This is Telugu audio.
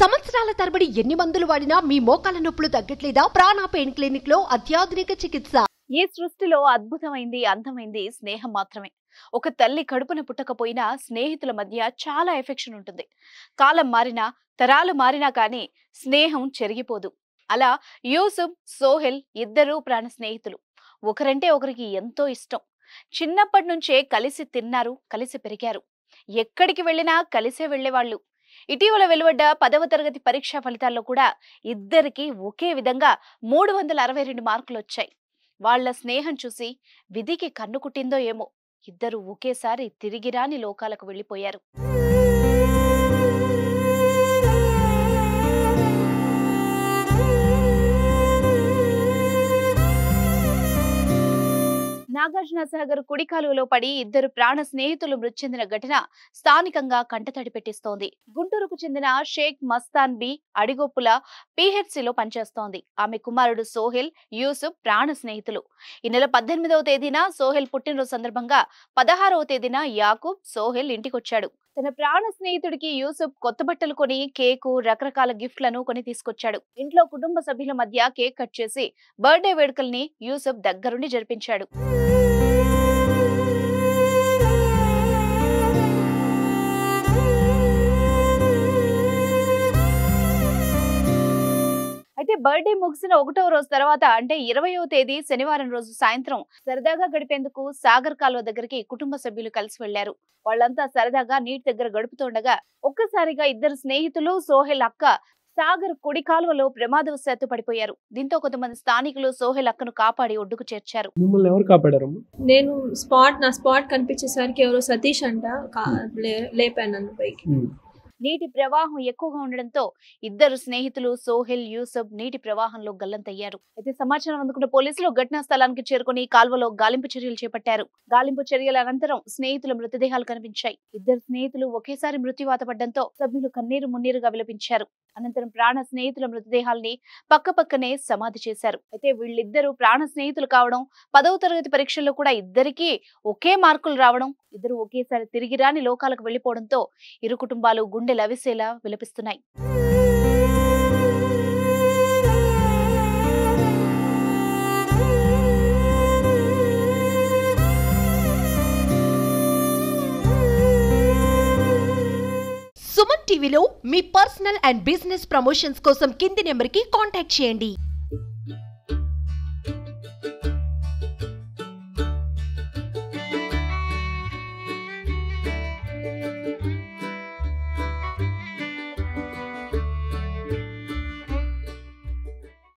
సంవత్సరాల తరబడి ఎన్ని మందులు వాడినా మీ మోకాల నొప్పులు తగ్గట్లేదా? ప్రాణ పెయిన్ క్లినిక్ లో అత్యాధునిక చికిత్స. ఈ సృష్టిలో అద్భుతమైంది అంతమైంది స్నేహం మాత్రమే. ఒక తల్లి కడుపున పుట్టకపోయినా స్నేహితుల మధ్య చాలా ఎఫెక్షన్ ఉంటుంది. కాలం మారినా తరాలు మారినా కానీ స్నేహం చెరిగిపోదు. అలా యూసుఫ్, సోహెల్ ఇద్దరూ ప్రాణ స్నేహితులు. ఒకరంటే ఒకరికి ఎంతో ఇష్టం. చిన్నప్పటి నుంచే కలిసి తిన్నారు, కలిసి పెరిగారు. ఎక్కడికి వెళ్ళినా కలిసే వెళ్లేవాళ్లు. ఇటీవల వెలువడ్డ 10వ తరగతి పరీక్షా ఫలితాల్లో కూడా ఇద్దరికి ఒకే విధంగా 362 మార్కులు వచ్చాయి. వాళ్ల స్నేహం చూసి విధికి కన్ను కుట్టిందో ఏమో, ఇద్దరు ఒకేసారి తిరిగిరాని లోకాలకు వెళ్లిపోయారు. నాగార్జునసాగర్ కుడి కాలువలో పడి ఇద్దరు ప్రాణ స్నేహితులు మృతి చెందిన ఘటన స్థానికంగా కంటతడి పెట్టిస్తోంది. గుంటూరుకు చెందిన షేక్ మస్తాన్ బి అడిగొప్పుల పిహెచ్సిలో పనిచేస్తోంది. ఆమె కుమారుడు సోహెల్, యూసుఫ్ ప్రాణ స్నేహితులు. ఈ నెల 18వ తేదీన సోహెల్ పుట్టినరోజు సందర్భంగా 16వ తేదీన యాకూబ్, సోహెల్ ఇంటికొచ్చాడు. తన ప్రాణ స్నేహితుడికి యూసుఫ్ కొత్త బట్టలు కొని, కేకు, రకరకాల గిఫ్ట్లను కొని తీసుకొచ్చాడు. ఇంట్లో కుటుంబ సభ్యుల మధ్య కేక్ కట్ చేసి బర్త్డే వేడుకల్ని యూసుఫ్ దగ్గరుండి జరిపించాడు. అయితే బర్త్డే ముగిసిన 1వ రోజు తర్వాత అంటే 20వ తేదీ శనివారం రోజు సాయంత్రం సరదాగా గడిపేందుకు సాగర్ కాలువ దగ్గరికి కుటుంబ సభ్యులు కలిసి వెళ్లారు. వాళ్ళంతా సరదాగా నీటి దగ్గర గడుపుతుండగా ఒక్కసారిగా ఇద్దరు స్నేహితులు, సోహెల్ అక్క సాగర్ కుడి కాలువలో ప్రమాదవశాత్తు పడిపోయారు. దీంతో కొంతమంది స్థానికులు సోహెల్ అక్కను కాపాడి ఒడ్డుకు చేర్చారు. మిమ్మల్ని ఎవరు కాపాడారు? నేను నా స్పాట్ కనిపించేసరికి ఎవరో సతీష్ అంట లేపాను నన్ను పైకి. నీటి ప్రవాహం ఎక్కువగా ఉండడంతో ఇద్దరు స్నేహితులు సోహెల్, యూసుఫ్ నీటి ప్రవాహంలో గల్లంతయ్యారు. అయితే సమాచారం అందుకున్న పోలీసులు ఘటనా స్థలానికి చేరుకుని కాల్వలో గాలింపు చర్యలు చేపట్టారు. గాలింపు చర్యల అనంతరం స్నేహితుల మృతదేహాలు కనిపించాయి. ఇద్దరు స్నేహితులు ఒకేసారి మృత్యువాత పడడంతో సభ్యులు కన్నీరు మున్నీరుగా విలపించారు. అనంతరం ప్రాణ స్నేహితుల మృతదేహాల్ని పక్కపక్కనే సమాధి చేశారు. అయితే వీళ్ళిద్దరూ ప్రాణ స్నేహితులు కావడం, 10వ తరగతి పరీక్షల్లో కూడా ఇద్దరికీ ఒకే మార్కులు రావడం, ఇద్దరు ఒకేసారి తిరిగి రాని లోకాలకు వెళ్లిపోవడంతో ఇరు కుటుంబాలు గుండె లవిసేలా విలపిస్తున్నాయి. సుమన్ టీవీలో మీ పర్సనల్ అండ్ బిజినెస్ ప్రమోషన్స్ కోసం కింది నెంబర్కి కాంటాక్ట్ చేయండి.